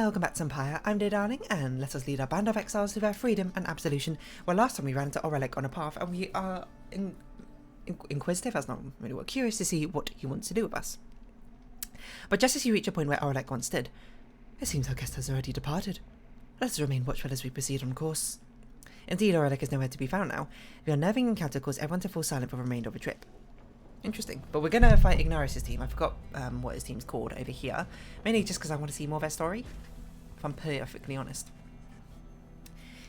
Welcome back to Pyre. I'm dear darling, and let us lead our band of exiles to their freedom and absolution. Well, last time we ran into Aurelic on a path, and we are inquisitive, that's not really what, curious to see what he wants to do with us. But just as you reach a point where Aurelic once stood, it seems our guest has already departed. Let us remain watchful as we proceed on course. Indeed, Aurelic is nowhere to be found now. The unnerving encounter caused everyone to fall silent for the remainder of the trip. Interesting. But we're going to fight Ignaris' team. I forgot what his team's called over here. Mainly just because I want to see more of their story. If I'm perfectly honest.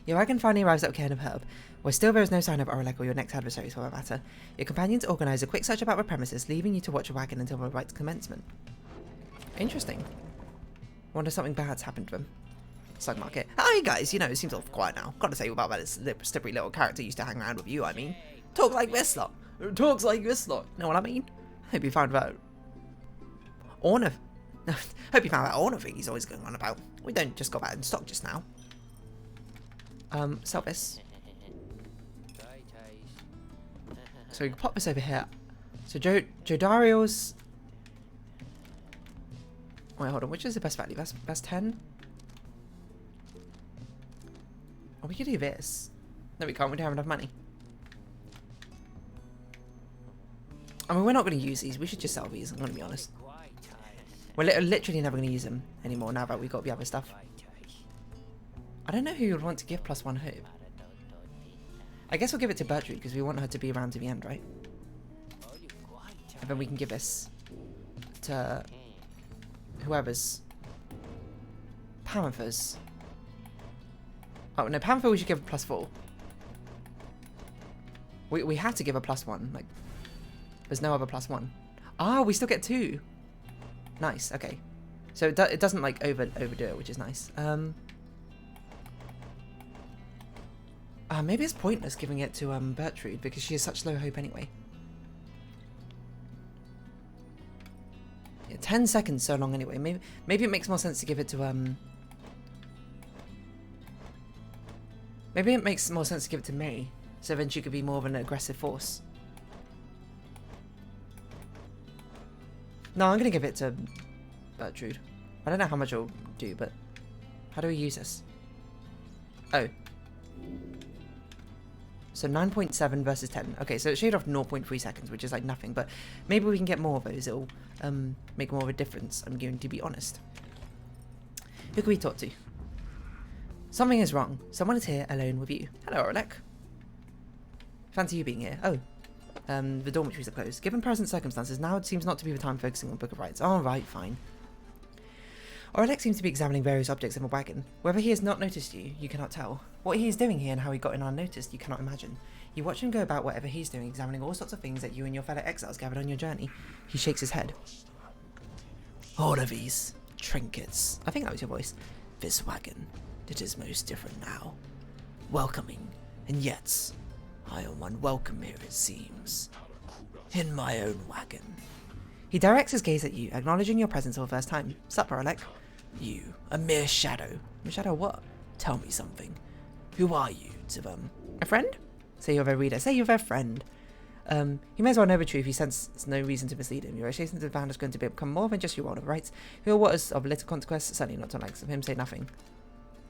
Your wagon finally arrives at Cairn of Herb, where still there is no sign of Aurelic or your next adversaries for that matter. Your companions organise a quick search about the premises, leaving you to watch the wagon until the rites commencement. Interesting. Wonder if something bad's happened to them. Slug Market. Hi guys, you know, it seems awful quiet now. Gotta say about that slippery little character used to hang around with you, I mean. Talk like this lot. Talks like this lot. Know what I mean? Hope you found that Orna. Hope you found that Orna thing he's always going on about. We don't just got that in stock just now. Sell this. So we can pop this over here. So Jodario's. Wait, hold on. Which is the best value? That's 10. Oh, we could do this. No, we can't. We don't have enough money. I mean, we're not going to use these. We should just sell these, I'm going to be honest. We're literally never going to use them anymore now that we've got the other stuff. I don't know who you would want to give +1 hope. I guess we'll give it to Bertrude because we want her to be around to the end, right? And then we can give this to whoever's. Panther's. Oh, no, Panther we should give a +4. We have to give a +1, like. There's no other +1. Ah, we still get 2. Nice. Okay. So it doesn't like overdo it, which is nice. Maybe it's pointless giving it to Bertrude because she has such low hope anyway. Yeah, 10 seconds so long anyway. Maybe it makes more sense to give it to Maybe it makes more sense to give it to May, so then she could be more of an aggressive force. No, I'm going to give it to Bertrude. I don't know how much it'll do, but how do we use this? Oh. So 9.7 versus 10. Okay, so it shaved off 0.3 seconds, which is like nothing, but maybe we can get more of those. It'll make more of a difference, I'm going to be honest. Who can we talk to? Something is wrong. Someone is here alone with you. Hello, Aurelic. Fancy you being here. Oh. The dormitories are closed. Given present circumstances, now it seems not to be the time focusing on Book of Rites. Oh, right, fine. Aurelic seems to be examining various objects in the wagon. Whether he has not noticed you, you cannot tell. What he is doing here and how he got in unnoticed, you cannot imagine. You watch him go about whatever he's doing, examining all sorts of things that you and your fellow exiles gathered on your journey. He shakes his head. All of these trinkets. I think that was your voice. This wagon. It is most different now. Welcoming, and yet I am unwelcome here, it seems. In my own wagon. He directs his gaze at you, acknowledging your presence for the first time. Sup, Aurelic? You, a mere shadow. A shadow what? Tell me something. Who are you to them? A friend? Say you're their reader. Say you're their friend. You may as well know the truth. You sense no reason to mislead him. Your association to the band is going to become more than just your world of rights. Who or what is of little consequence? Certainly not to likes of him. Say nothing.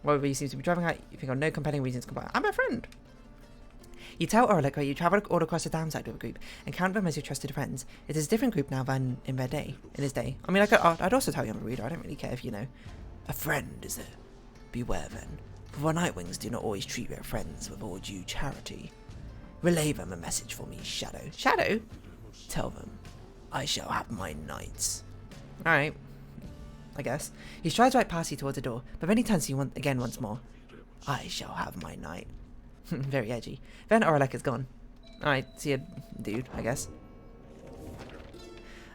Whatever he seems to be driving at, you think of no compelling reason to compare. I'm a friend. You tell Aurelic that you travel all across the downside with a group and count them as your trusted friends. It is a different group now than in his day. I mean, I'd also tell you I'm a reader. I don't really care if you know. A friend, is it? Beware then. For Nightwings do not always treat their friends with all due charity. Relay them a message for me, Shadow. Shadow? Tell them, I shall have my nights. Alright. I guess. He strides right past you towards the door, but then he turns to you again once more. I shall have my night. Very edgy. Then Aurelic is gone. Alright, see ya, dude, I guess.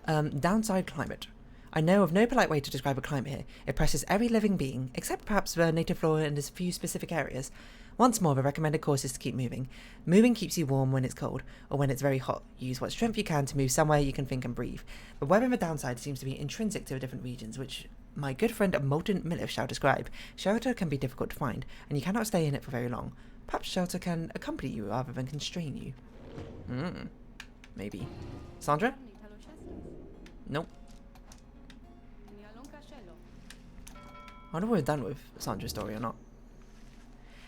Downside climate. I know of no polite way to describe a climate here. It presses every living being, except perhaps the native flora in a few specific areas. Once more, the recommended course is to keep moving. Moving keeps you warm when it's cold, or when it's very hot. Use what strength you can to move somewhere you can think and breathe. The weather in the downside seems to be intrinsic to different regions, which my good friend Molten Millif shall describe. Shelter can be difficult to find, and you cannot stay in it for very long. Perhaps shelter can accompany you rather than constrain you. Maybe. Sandra? Nope. I wonder what we're done with Sandra's story or not.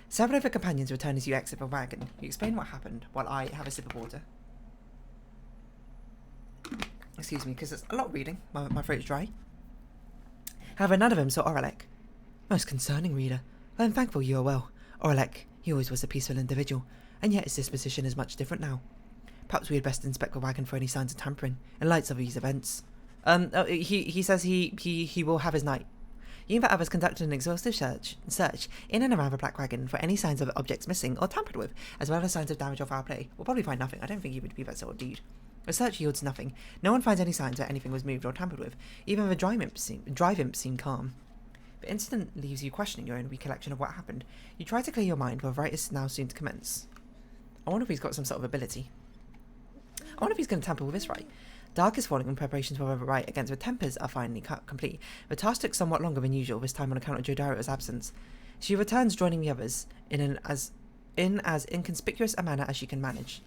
Several of her companions return as you exit the wagon. You explain what happened while I have a sip of water. Excuse me, because it's a lot of reading. My throat's dry. However, none of them saw Oralek. Most concerning, reader. I am thankful you are well. Oralek, he always was a peaceful individual, and yet his disposition is much different now. Perhaps we had best inspect the wagon for any signs of tampering, in light of these events. He says he will have his night. You and the others conducted an exhaustive search in and around the black wagon for any signs of objects missing or tampered with, as well as signs of damage or foul play. We'll probably find nothing. I don't think he would be that sort of dude. The search yields nothing. No one finds any signs that anything was moved or tampered with. Even the drive imp seemed calm. The incident leaves you questioning your own recollection of what happened. You try to clear your mind, but the rite is now soon to commence. I wonder if he's got some sort of ability. I wonder if he's going to tamper with this rite. Dark is falling and preparations for the rite against the Tempers are finally complete. The task took somewhat longer than usual, this time on account of Jodario's absence. She returns joining the others in as inconspicuous a manner as she can manage.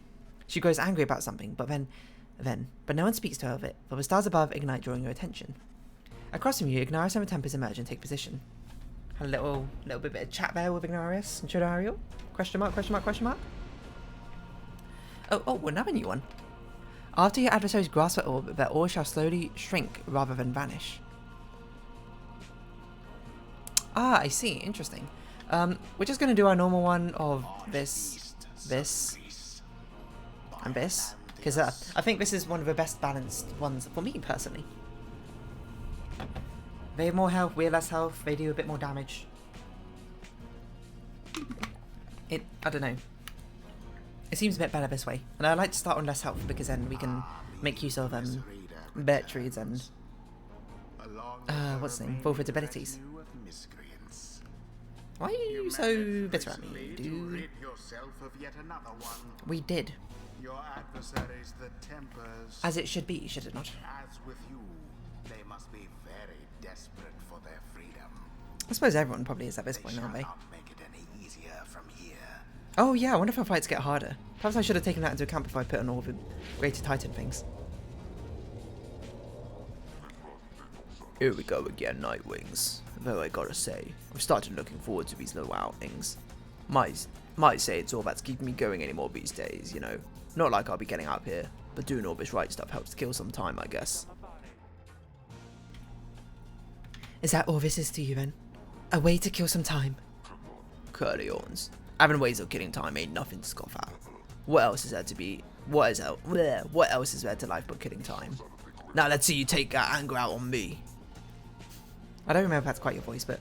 She grows angry about something, but no one speaks to her of it, for the stars above ignite, drawing your attention. Across from you, Ignarius and the Tempers emerge and take position. Had a little bit of chat there with Ignarius and Jodario? Question mark, question mark, question mark? Oh, another new one. After your adversaries grasp the orb, their ore shall slowly shrink rather than vanish. Ah, I see. Interesting. We're just going to do our normal one of this, and this. Because I think this is one of the best balanced ones for me, personally. They have more health, we have less health, they do a bit more damage. I don't know. It seems a bit better this way. And I like to start on less health because then we can make use of Bertrude's and what's the name? Fulford's abilities. Why are you so bitter at me, dude? We did. Your adversaries, the Tempers, as it should be, should it not? As with you, they must be very desperate for their freedom. I suppose everyone probably is at this point, aren't they? Not make it any easier from here. Oh yeah, I wonder if our fights get harder. Perhaps I should have taken that into account before I put on all the Greater Titan things. Here we go again, Nightwings. Though I gotta say, I've started looking forward to these little outings. Might say it's all that's keeping me going anymore these days, you know. Not like I'll be getting up here, but doing all this right stuff helps to kill some time, I guess. Is that all this is to you then? A way to kill some time? Curly horns. Having ways of killing time ain't nothing to scoff at. What else is there to be? What else is there to life but killing time? Now let's see you take that anger out on me. I don't remember if that's quite your voice, but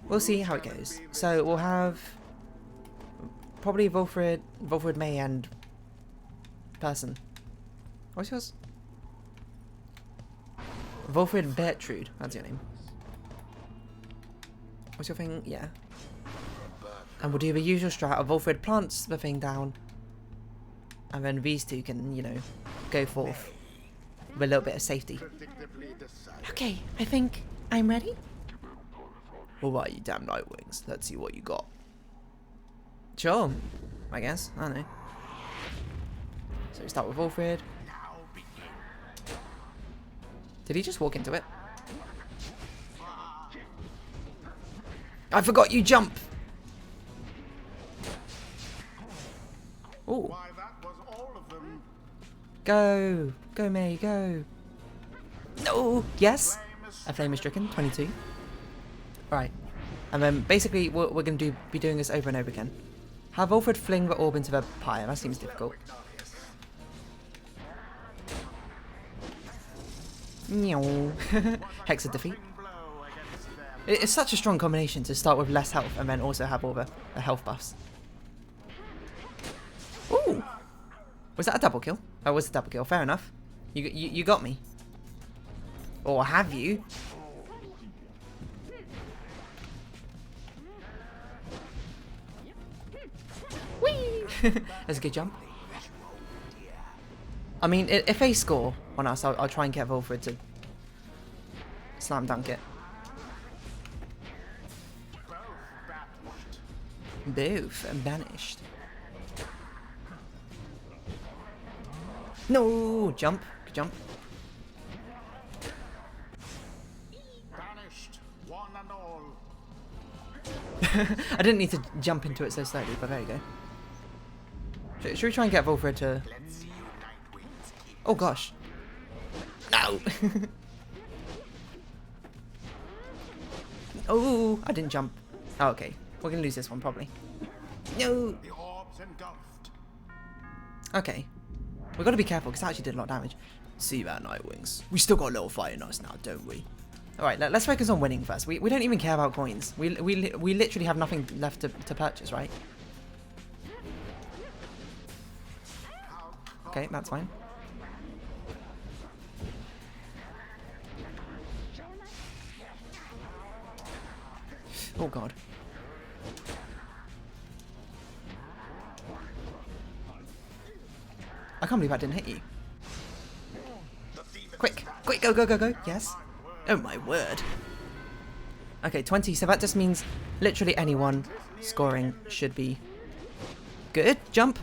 we'll see how it goes. So we'll have probably Volfred, May, and person. What's yours? Volfred Bertrude. That's your name. What's your thing? Yeah. And we'll do the usual strat of Volfred plants the thing down, and then these two can, you know, go forth with a little bit of safety. Okay, I think I'm ready. Alright, you damn Nightwings. Let's see what you got. Sure, I guess. I don't know. So we start with Volfred. Did he just walk into it? I forgot you jump! Ooh. Go! Go, May, go! No! Yes! A flame is stricken, 22. Right. And then basically we're going to be doing this over and over again. Have Volfred fling the orb into the pyre. That seems difficult. Hex of defeat. It's such a strong combination to start with less health and then also have all the health buffs. Ooh! Was that a double kill? Oh, it was a double kill. Fair enough. You got me. Or have you? Whee! That's a good jump. I mean, if they score on us, I'll try and get Volfred to slam dunk it. Both banished. No! Jump. Good jump. punished, one and all. I didn't need to jump into it so slowly, but there you go. Should we try and get Volfred to... Let's see you Nightwings keep Oh gosh. No! Oh, I didn't jump. Oh, okay. We're gonna lose this one probably. No! the orbs engulfed. Okay. We've got to be careful because that actually did a lot of damage. See that, Nightwings. We still got a little fight in us now, don't we? Alright, let's focus on winning first. We don't even care about coins. We literally have nothing left to purchase, right? Okay, that's fine. Oh god. I can't believe that didn't hit you. Quick! Quick, go, go, go, go! Yes? Oh my word. Okay, 20, so that just means literally anyone scoring should be good. Jump!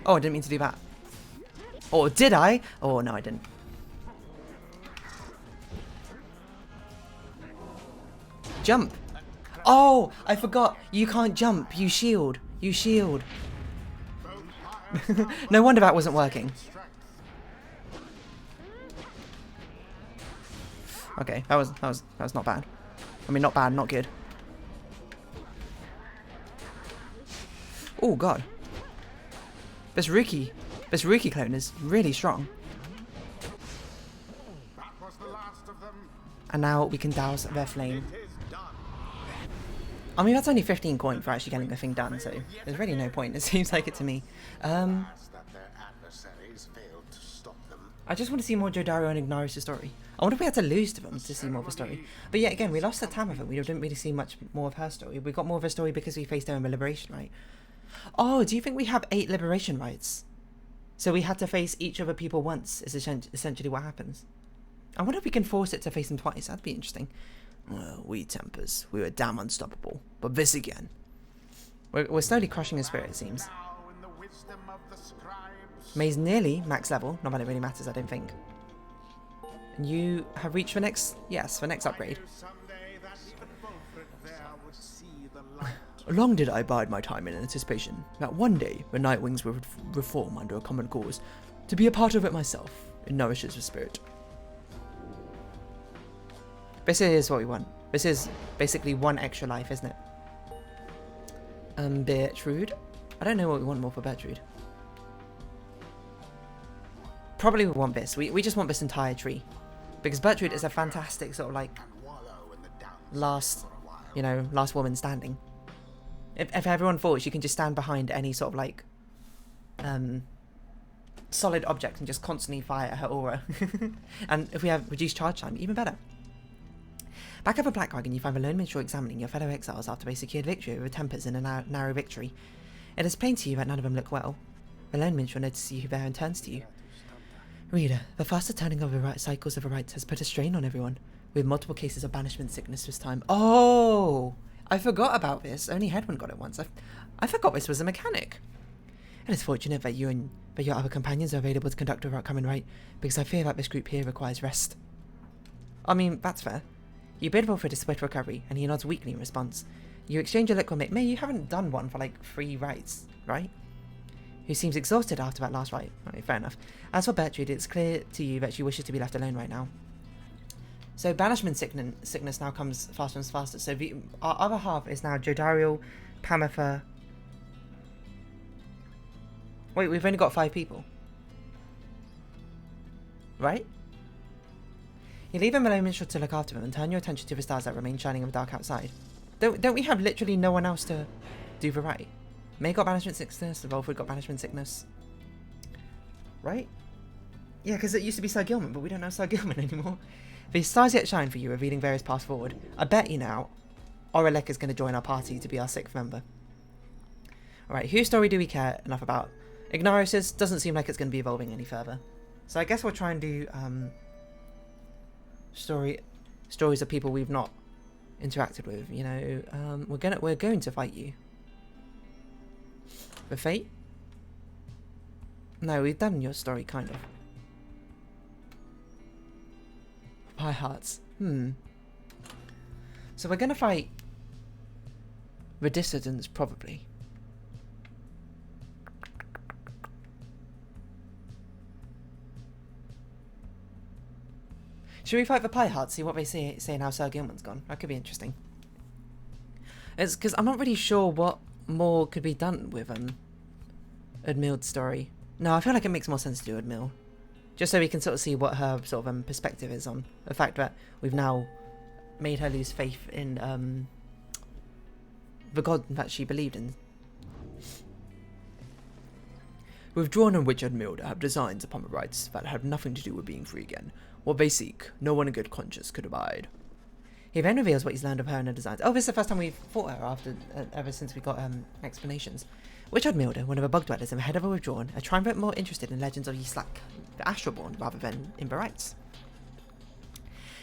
Oh, I didn't mean to do that. Or did I? Oh, no, I didn't. Jump! Oh, I forgot. You can't jump. You shield. You shield. No wonder that wasn't working. Okay, that was not bad. I mean, not bad, not good. Oh god. This Rookie clone is really strong. That was the last of them. And now we can douse their flame. It is done. I mean, that's only 15 coin for actually getting the thing done, so there's really no point. It seems like it to me. Alas, that their adversaries failed to stop them. I just want to see more Jodario and Ignaris' story. I wonder if we had to lose to them to see more of a story. But yeah, again, we lost the Tamatha. We didn't really see much more of her story. We got more of a story because we faced her in the Liberation, right? Oh, do you think we have 8 Liberation rites? So we had to face each other people once, is essentially what happens. I wonder if we can force it to face them twice. That'd be interesting. Well, we Tempers, we were damn unstoppable. But this again. We're slowly crushing his spirit, it seems. Now in the wisdom of the scribes. May's nearly max level. Not that it really matters, I don't think. And you have reached the next... Yes, the next upgrade. Someday that even Wilfred there would see the light. Long did I bide my time in anticipation that one day the Nightwings would reform under a common cause. To be a part of it myself, it nourishes the spirit. This is what we want. This is basically one extra life, isn't it? Bertrude. I don't know what we want more for Bertrude. Probably we want this. We just want this entire tree. Because Bertrude is a fantastic sort of like And wallow in the downs last, for a while. you know, last woman standing. If everyone falls, you can just stand behind any sort of like solid object and just constantly fire her aura. And if we have reduced charge time, even better. Back up a Black Wagon, you find the lone minstrel examining your fellow exiles after they secured victory over Tempers in a narrow victory. It is plain to you that none of them look well. The lone minstrel notices you there and turns to you. Reader, the faster turning of the cycles of the rites has put a strain on everyone, with multiple cases of banishment sickness this time. Oh! I forgot about this. Only Hedwyn got it once. I forgot this was a mechanic. It is fortunate that you and your other companions are available to conduct a common rite, because I fear that this group here requires rest. I mean, that's fair. You bid Wilfred a swift recovery, and he nods weakly in response. You exchange a look with May, you haven't done one for like 3 rites, right? Who seems exhausted after that last rite. Okay, fair enough. As for Bertrude, it's clear to you that she wishes to be left alone right now. So banishment sickness now comes faster and faster. So our other half is now Jodario, Pamatha. Wait, we've only got 5 people. Right? You leave a Malone minstrel to look after them and turn your attention to the stars that remain shining in the dark outside. Don't we have literally no one else to do the rite? May got banishment sickness, Volfred got banishment sickness. Right? Yeah, because it used to be Sir Gilman, but we don't know Sir Gilman anymore. The stars yet shine for you, revealing various paths forward. I bet you now, Aurelek is going to join our party to be our 6th member. Alright, whose story do we care enough about? Ignaris's doesn't seem like it's going to be evolving any further. So I guess we'll try and do stories of people we've not interacted with. You know, we're going to fight you. The Fate? No, we've done your story, kind of. Pie hearts. So we're gonna fight the dissidents, probably. Should we fight the Pie Hearts, see what they say now Sir Gilman's gone? That could be interesting. It's because I'm not really sure what more could be done with Admil's story. No, I feel like it makes more sense to do Admil. Just so we can sort of see what her sort of perspective is on the fact that we've now made her lose faith in the god that she believed in. We've drawn on which Admil to have designs upon the rites that have nothing to do with being free again. What they seek, no one in good conscience could abide. He then reveals what he's learned of her and her designs. Oh, this is the first time we've fought her after ever since we got explanations. Which Admilda, one of the bug dwellers and the head of a withdrawn, a triumvirate more interested in legends of Yislak, the Astralborn, rather than in the rites.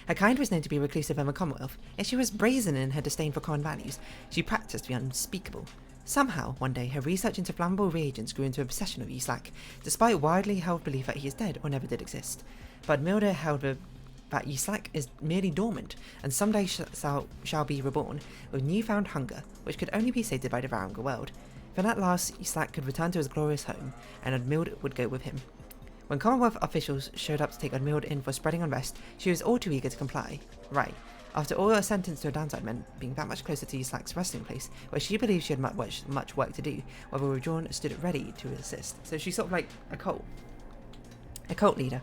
Her kind was known to be reclusive in the Commonwealth, yet she was brazen in her disdain for common values. She practiced the unspeakable. Somehow, one day, her research into flammable reagents grew into an obsession of Yislak, despite widely held belief that he is dead or never did exist. But Admilda held that Yislak is merely dormant, and someday shall be reborn, with newfound hunger, which could only be sated by devouring the world. Then at last, Yislak could return to his glorious home, and Admild would go with him. When Commonwealth officials showed up to take Admild in for spreading unrest, she was all too eager to comply. Right. After all, a sentence to a downside meant being that much closer to Yislak's resting place, where she believed she had much work to do, while the withdrawn stood ready to assist. So she's sort of like a cult leader.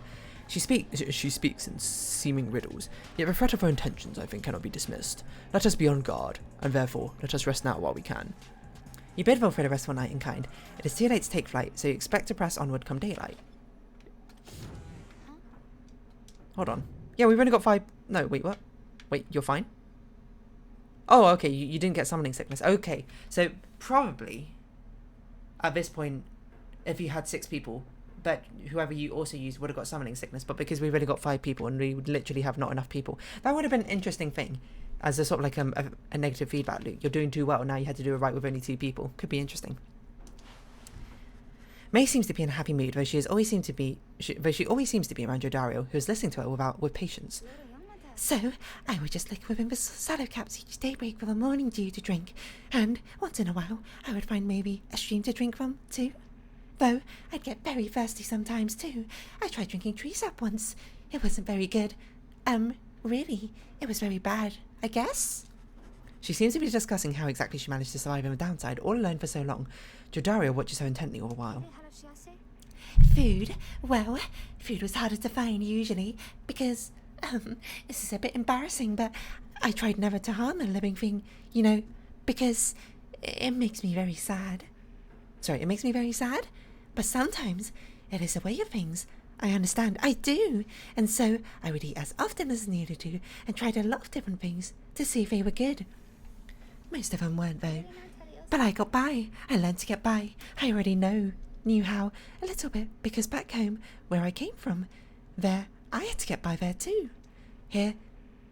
She speaks in seeming riddles, yet the threat of her intentions, I think, cannot be dismissed. Let us be on guard, and therefore, let us rest now while we can. You bid Wilfred a restful night in kind. It is too late to take flight, so you expect to press onward come daylight. Hold on. Yeah, we've only got 5... No, wait, what? Wait, you're fine? Oh, okay, you didn't get summoning sickness. Okay, so probably, at this point, if you had 6 people, but whoever you also used would have got summoning sickness, but because we've only got 5 people and we would literally have not enough people, that would have been an interesting thing. As a sort of like a negative feedback loop. You're doing too well, now you had to do it right with only 2 people. Could be interesting. May seems to be in a happy mood, though she always seems to be around Jodario, who is listening to her with patience. So, I would just lick within the sallow caps each daybreak for the morning dew to drink, and once in a while I would find maybe a stream to drink from, too. Though, I'd get very thirsty sometimes, too. I tried drinking tree sap once. It wasn't very good. Really, it was very bad, I guess? She seems to be discussing how exactly she managed to survive in the downside, all alone for so long. Jodario watches her intently all the while. Food? Well, food was harder to find, usually, because, this is a bit embarrassing, but I tried never to harm a living thing, you know, because it makes me very sad. Sorry, it makes me very sad? But sometimes it is a way of things. I understand, I do. And so I would eat as often as needed to and tried a lot of different things to see if they were good. Most of them weren't, though. But I got by. I learned to get by. I already knew how a little bit, because back home, where I came from, there, I had to get by there too. Here,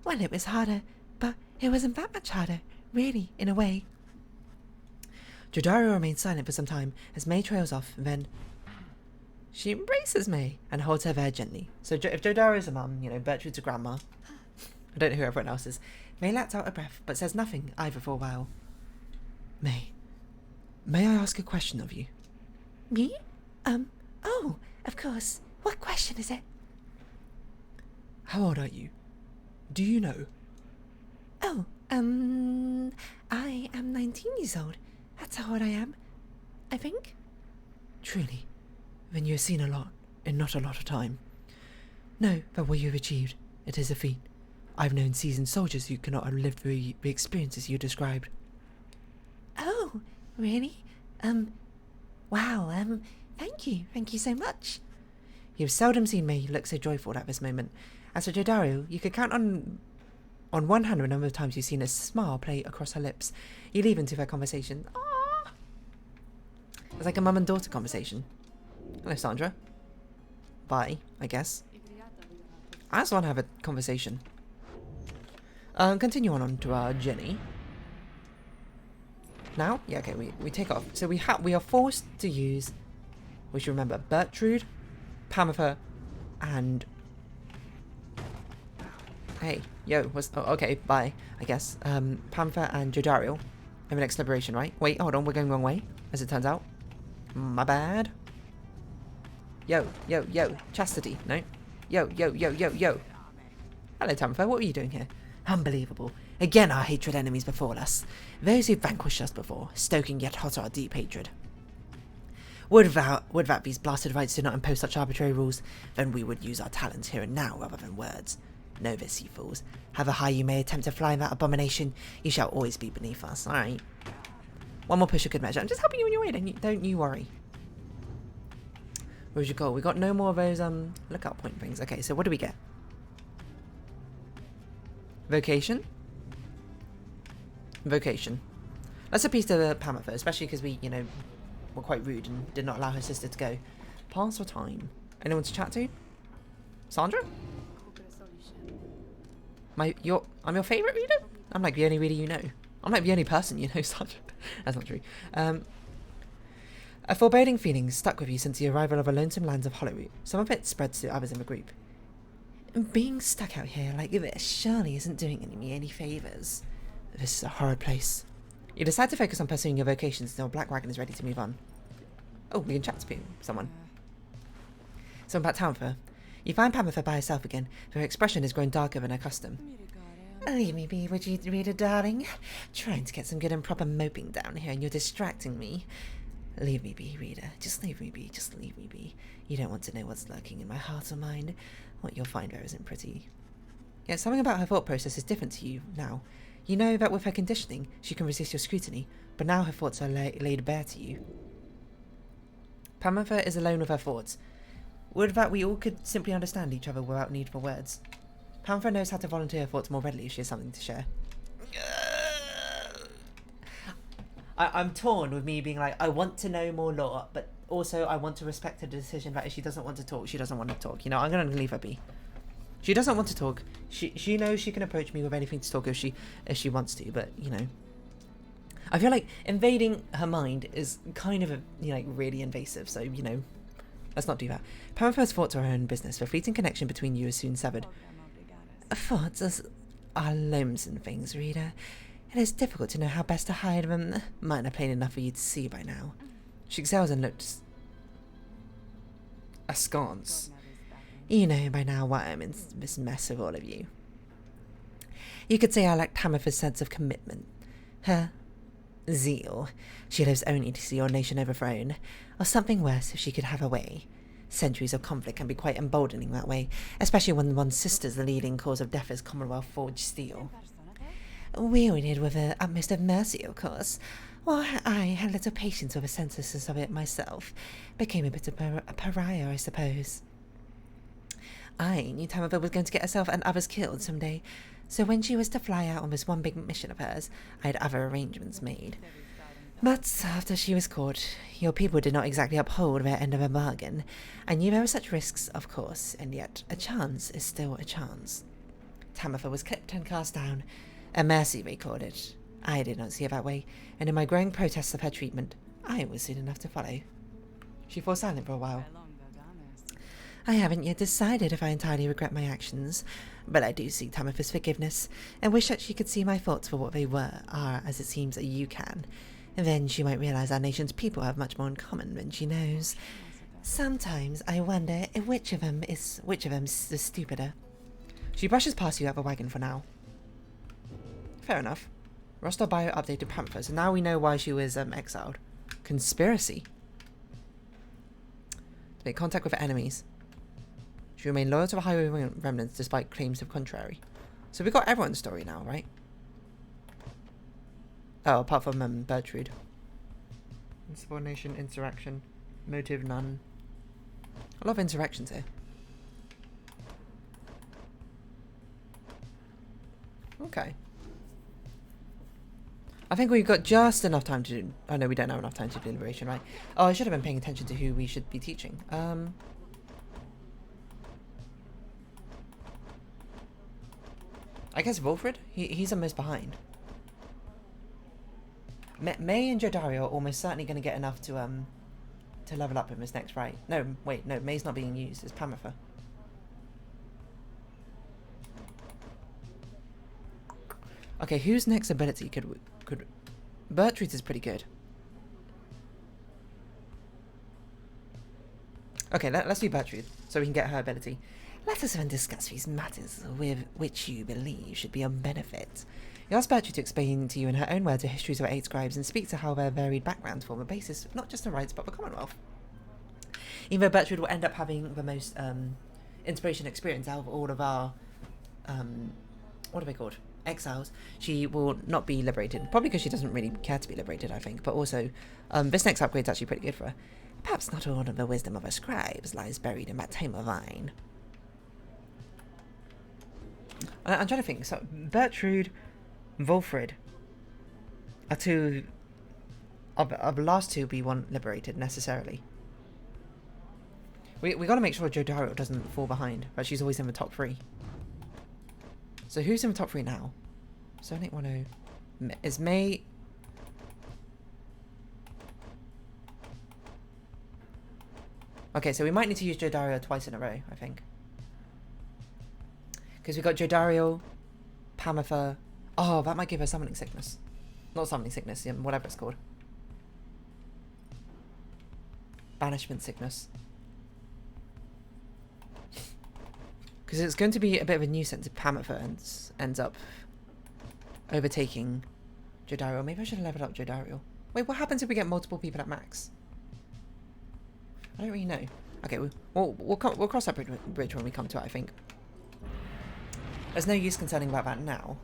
well, it was harder, but it wasn't that much harder, really, in a way. Jodario remains silent for some time as May trails off, and then she embraces May and holds her there gently. So if Jodario's a mum, you know, Bertrude's a grandma. I don't know who everyone else is. May lets out a breath, but says nothing either for a while. May I ask a question of you? Me? Oh, of course. What question is it? How old are you? Do you know? Oh, I am 19 years old. That's how old I am, I think. Truly? Then you have seen a lot, in not a lot of time. No, but what you have achieved, it is a feat. I've known seasoned soldiers who cannot have lived through the experiences you described. Oh, really? Wow, thank you so much. You've seldom seen me look so joyful at this moment. As for Jodario, you could count on one hand the number of times you've seen a smile play across her lips. You leave into their conversation. Aww. It's like a mum and daughter conversation. Hello, Sandra. Bye, I guess. I just want to have a conversation. Continue on to our journey. Now? Yeah, okay, we take off. So we are forced to use We should remember Bertrude, Pamela, and... Hey, yo, what's... Oh, okay, bye, I guess. Pamela and Jodariel have an exploration, right? Wait, hold on, we're going the wrong way, as it turns out. My bad. Yo, yo, yo, Chastity, no? Yo, yo, yo, yo, yo. Hello, Tamfa, what were you doing here? Unbelievable. Again our hatred enemies befall us. Those who vanquished us before, stoking yet hotter our deep hatred. Would that these blasted rights did not impose such arbitrary rules, then we would use our talents here and now rather than words. Know this, ye fools. However high you may attempt to fly that abomination, you shall always be beneath us, alright? One more push of good measure. I'm just helping you on your way, don't you worry. Where's your goal? We got no more of those lookout point things. Okay, so what do we get? Vocation? Vocation. Let's appease to Pamela first, especially because we, you know, were quite rude and did not allow her sister to go. Pass or time? Anyone to chat to? Sandra? I'm your favourite reader? I'm like the only reader you know. I'm like the only person you know, Sandra. That's not true. A foreboding feeling stuck with you since the arrival of a lonesome lands of Hollowroot. Some of it spreads to others in the group. Being stuck out here like this surely isn't doing me any favours. This is a horrid place. You decide to focus on pursuing your vocations until Black Wagon is ready to move on. Oh, we can chat to someone. So about Townfer. You find Pamela by herself again, though her expression has grown darker than her custom. Leave me be, would you, reader darling? Trying to get some good and proper moping down here and you're distracting me. Leave me be, reader. Just leave me be, just leave me be. You don't want to know what's lurking in my heart or mind. What you'll find there isn't pretty. Yet something about her thought process is different to you now. You know that with her conditioning, she can resist your scrutiny, but now her thoughts are laid bare to you. Pamela is alone with her thoughts. Would that we all could simply understand each other without need for words. Pamela knows how to volunteer her thoughts more readily if she has something to share. I'm torn with me being like, I want to know more lore, but also I want to respect her decision that if she doesn't want to talk, she doesn't want to talk. You know, I'm going to leave her be. She doesn't want to talk. She knows she can approach me with anything to talk if she wants to, but, you know. I feel like invading her mind is kind of, like, really invasive, so, you know, let's not do that. Pamela's thoughts are her own business. The fleeting connection between you is soon severed. Thoughts are lonesome things, reader. It is difficult to know how best to hide them. Mine are plain enough for you to see by now. She exhales and looks askance. You know by now why I'm in this mess with all of you. You could say I lack Tamif's sense of commitment. Her zeal. She lives only to see your nation overthrown. Or something worse if she could have her way. Centuries of conflict can be quite emboldening that way, especially when one's sister's the leading cause of death is Commonwealth forged steel. Wielded with the utmost of mercy, of course. Well, I had little patience with a synthesis of it myself. Became a bit of a pariah, I suppose. I knew Tamava was going to get herself and others killed someday, so when she was to fly out on this one big mission of hers, I had other arrangements made. But after she was caught, your people did not exactly uphold their end of the bargain. I knew there were such risks, of course, and yet a chance is still a chance. Tamatha was clipped and cast down. A mercy, they called it. I did not see it that way, and in my growing protests of her treatment, I was soon enough to follow. She falls silent for a while. I haven't yet decided if I entirely regret my actions, but I do seek Tamatha's forgiveness, and wish that she could see my thoughts for what they are, as it seems that you can. And then she might realize our nation's people have much more in common than she knows. Sometimes I wonder if which of them is the stupider. She brushes past you at the wagon for now. Fair enough. Rostar Bio updated Panther, so now we know why she was exiled. Conspiracy. To make contact with enemies. She remained loyal to the Highway Remnants despite claims to the contrary. So we got everyone's story now, right? Oh, apart from Bertrude. Insubordination, interaction, motive none. A lot of interactions here. Okay. I think we've got just enough time to do... Oh no, we don't have enough time to do deliberation, right? Oh, I should have been paying attention to who we should be teaching. I guess Wilfred? He's almost behind. May and Jodario are almost certainly going to get enough to to level up in this next rite. No, wait, no, May's not being used. It's Pamother. Okay, whose next ability could Bertrude's is pretty good. Okay, let's do Bertrude so we can get her ability. Let us then discuss these matters with which you believe should be of benefit. You ask Bertrude to explain to you in her own words the histories of our 8 scribes and speak to how their varied backgrounds form a basis of not just the rights but the Commonwealth. Even though Bertrude will end up having the most inspiration experience out of all of our what are they called? Exiles, she will not be liberated. Probably because she doesn't really care to be liberated, I think. But also, this next upgrade is actually pretty good for her. Perhaps not all of the wisdom of her scribes lies buried in that tome of thine. I'm trying to think. So, Bertrude, Wolfred are two of the last two we want liberated necessarily. We got to make sure Jodario doesn't fall behind, but she's always in the top 3. So who's in the top 3 now? 7810 is May. Okay, so we might need to use Jodario twice in a row, I think. Because we got Jodario, Pamother. Oh, that might give her summoning sickness. Not summoning sickness, whatever it's called. Banishment sickness. Because it's going to be a bit of a nuisance if Pamother ends up overtaking Jodario. Maybe I should have leveled up Jodario. Wait, what happens if we get multiple people at max? I don't really know. Okay, we'll cross that bridge when we come to it, I think. There's no use concerning about that now.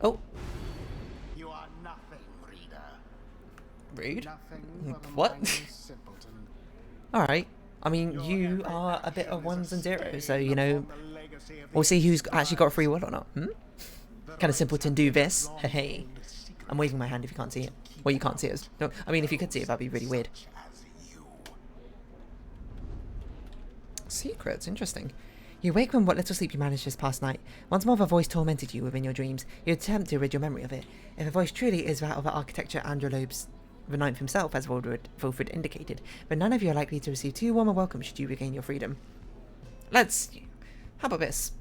Oh. You are nothing, reader. Rude? Nothing but a What? mindless simpleton. Alright. I mean, you are a bit of ones and zeros, so, you know, we'll see who's actually got free will or not. Kind of simpleton do this. Hey. I'm waving my hand if you can't see it. Well, you can't see it. No, I mean, if you could see it, that'd be really weird. Secrets, interesting. You wake from what little sleep you managed this past night. Once more, a voice tormented you within your dreams. You attempt to rid your memory of it. If the voice truly is that of the architecture Androlobes the Ninth himself, as Wolfred indicated, but none of you are likely to receive too warm a welcome should you regain your freedom. How about this?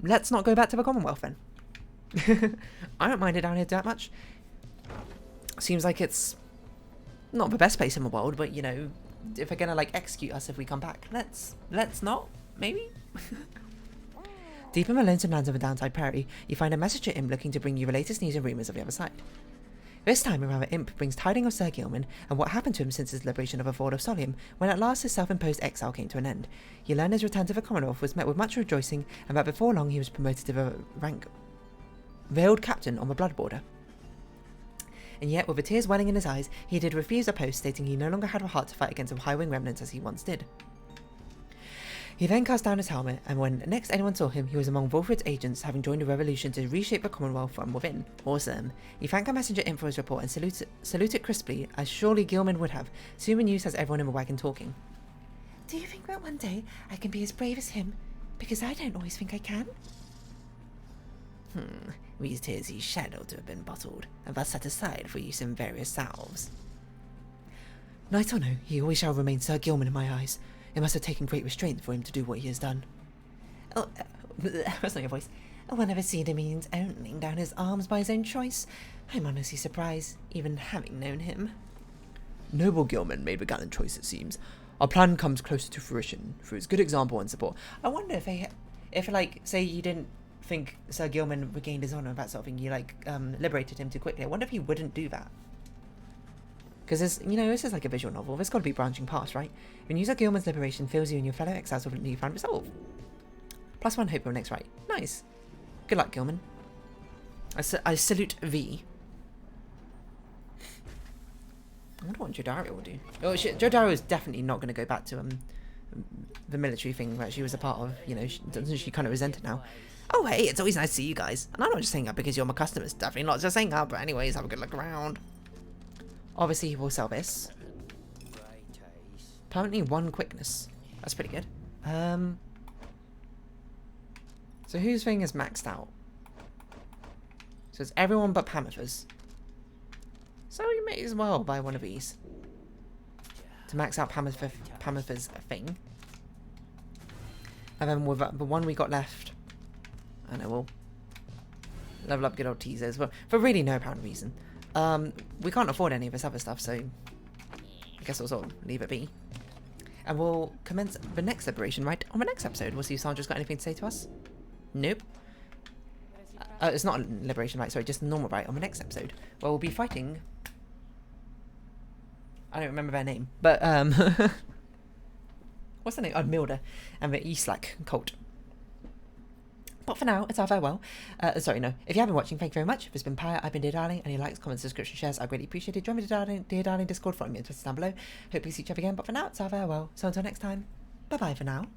Let's not go back to the Commonwealth then. I don't mind it down here that much. Seems like it's not the best place in the world, but you know, if they're gonna like execute us if we come back, let's not, maybe? Deep in the lonesome lands of the downside prairie, you find a messenger imp looking to bring you the latest news and rumours of the other side. This time around, the imp brings tidings of Sir Gilman and what happened to him since his liberation of the Ford of Solium, when at last his self-imposed exile came to an end. You learn his return to the Commonwealth was met with much rejoicing, and that before long he was promoted to the rank Veiled Captain on the Blood Border. And yet, with the tears welling in his eyes, he did refuse a post, stating he no longer had the heart to fight against the Highwing remnants as he once did. He then cast down his helmet, and when next anyone saw him, he was among Wolfred's agents, having joined the revolution to reshape the Commonwealth from within. Awesome. He thanked the messenger imp for his report and saluted crisply, as surely Gilman would have. Soon the news has everyone in the wagon talking. Do you think that one day I can be as brave as him? Because I don't always think I can. These tears he shed ought to have been bottled, and thus set aside for use in various salves. Knight or no, he always shall remain Sir Gilman in my eyes. It must have taken great restraint for him to do what he has done. Oh, that's not your voice. One never seen him means owning down his arms by his own choice. I'm honestly surprised, even having known him. Noble Gilman made the gallant choice, it seems. Our plan comes closer to fruition through his good example and support. I wonder if like, say you didn't think Sir Gilman regained his honour and that sort of thing, you like liberated him too quickly. I wonder if he wouldn't do that. Because, you know, this is like a visual novel. There's got to be branching past, right? When you use Gilman's liberation, fills you and your fellow exiles with a newfound resolve. +1 hope for next right. Nice. Good luck, Gilman. I salute thee. I wonder what Jodario will do. Oh, Jodario is definitely not going to go back to the military thing that she was a part of. You know, doesn't she kind of resent it now? Oh, hey, it's always nice to see you guys. And I'm not just saying that because you're my customers. Definitely not just saying that, but anyways, have a good look around. Obviously, we'll sell this. Permanently 1 quickness. That's pretty good. So whose thing is maxed out? So it's everyone but Pamother's. So you may as well buy one of these. to max out Pameth's thing. And then with the one we got left, I know we'll level up good old teasers for really no apparent reason. We can't afford any of this other stuff, so I guess we'll sort of leave it be. And we'll commence the next liberation right on the next episode. We'll see if Sandra's got anything to say to us. Nope. It's not a liberation right, sorry, just a normal right on the next episode. Well, we'll be fighting... I don't remember their name, but what's the name? Oh, Milda and the Eastlack cult. But for now, it's our farewell. Sorry, no. If you have been watching, thank you very much. If it's been Pyre, I've been Dear Darling. Any likes, comments, subscription, shares, I greatly appreciate it. Join me Dear Darling Discord, follow me on Twitter down below. Hope you see each other again, but for now, it's our farewell. So until next time, bye-bye for now.